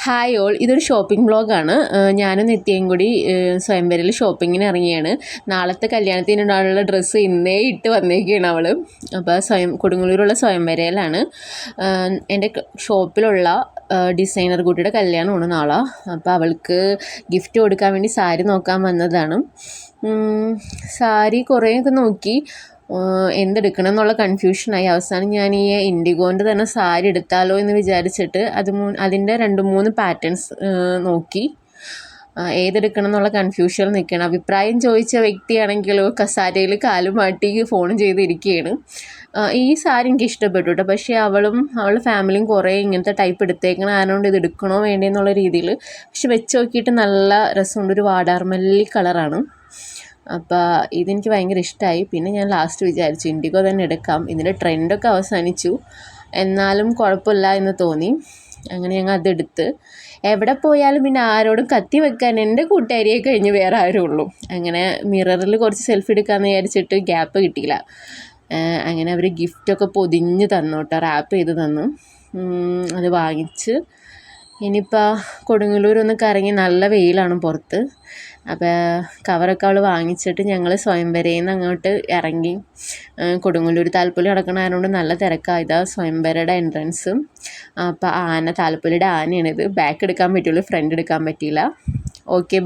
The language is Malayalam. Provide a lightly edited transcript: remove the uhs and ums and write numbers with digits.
ഹായ് ഓൾ, ഇതൊരു ഷോപ്പിംഗ് വ്ളോഗാണ്. ഞാനും നിത്യയും കൂടി സ്വയംവരയിൽ ഷോപ്പിങ്ങിന് ഇറങ്ങിയാണ്. നാളത്തെ കല്യാണത്തിനുള്ള ഡ്രസ്സ് ഇന്നേ ഇട്ട് വന്നേക്കാണ് അവൾ. അപ്പോൾ കൊടുങ്ങല്ലൂരുള്ള സ്വയംവരയിലാണ്. എൻ്റെ ഷോപ്പിലുള്ള ഡിസൈനർ കുട്ടിയുടെ കല്യാണമാണ് നാളെ. അപ്പോൾ അവൾക്ക് ഗിഫ്റ്റ് കൊടുക്കാൻ വേണ്ടി സാരി നോക്കാൻ വന്നതാണ്. സാരി കുറേയൊക്കെ നോക്കി, എന്തെടുക്കണം എന്നുള്ള കൺഫ്യൂഷനായി. അവസാനം ഞാൻ ഈ ഇൻഡിഗോൻ്റെ തന്നെ സാരി എടുത്താലോ എന്ന് വിചാരിച്ചിട്ട് അതിൻ്റെ 2-3 പാറ്റേൺസ് നോക്കി. ഏതെടുക്കണം എന്നുള്ള കൺഫ്യൂഷനിൽ നിൽക്കണം. അഭിപ്രായം ചോദിച്ച വ്യക്തിയാണെങ്കിലോ കസാരയിൽ കാലുമാട്ടി ഫോൺ ചെയ്തിരിക്കുകയാണ്. ഈ സാരി എനിക്ക് ഇഷ്ടപ്പെട്ടു കേട്ടോ. പക്ഷേ അവളുടെ ഫാമിലിയും കുറേ ഇങ്ങനത്തെ ടൈപ്പ് എടുത്തേക്കണം, അതുകൊണ്ട് ഇത് എടുക്കണോ വേണ്ടേ എന്നുള്ള രീതിയിൽ. പക്ഷെ വെച്ച് നോക്കിയിട്ട് നല്ല രസമുണ്ട്. ഒരു വാടാർമല്ലി കളറാണ്. അപ്പോൾ ഇതെനിക്ക് ഭയങ്കര ഇഷ്ടമായി. പിന്നെ ഞാൻ ലാസ്റ്റ് വിചാരിച്ചു ഇൻഡിഗോ തന്നെ എടുക്കാം. ഇതിൻ്റെ ട്രെൻഡൊക്കെ അവസാനിച്ചു, എന്നാലും കുഴപ്പമില്ല എന്ന് തോന്നി. അങ്ങനെ ഞങ്ങൾ അതെടുത്ത്. എവിടെ പോയാലും പിന്നെ ആരോടും കത്തി വെക്കാൻ എൻ്റെ കൂട്ടുകാരിയെ കഴിഞ്ഞ് വേറെ ആരും ഉള്ളൂ. അങ്ങനെ മിററിൽ കുറച്ച് സെൽഫി എടുക്കാമെന്ന് വിചാരിച്ചിട്ട് ഗ്യാപ്പ് കിട്ടിയില്ല. അങ്ങനെ അവർ ഗിഫ്റ്റൊക്കെ പൊതിഞ്ഞ് തന്നു കേട്ടോ, റാപ്പ് ചെയ്ത് തന്നു. അത് വാങ്ങിച്ച് ഇനിയിപ്പോൾ കൊടുങ്ങല്ലൂരൊന്ന് കറങ്ങി. നല്ല വെയിലാണ് പുറത്ത്. അപ്പോൾ കവറൊക്കെ അവൾ വാങ്ങിച്ചിട്ട് ഞങ്ങൾ സ്വയംവരയിൽ നിന്ന് അങ്ങോട്ട് ഇറങ്ങി. കൊടുങ്ങല്ലൂർ താലപ്പൊലി നടക്കണതുകൊണ്ട് നല്ല തിരക്കായതാ സ്വയംവരയുടെ എൻട്രൻസ്. അപ്പോൾ താലപ്പൊലിയുടെ ആനയാണിത്. ബാക്ക് എടുക്കാൻ പറ്റുള്ളൂ, ഫ്രണ്ട് എടുക്കാൻ പറ്റിയില്ല. Okay, by.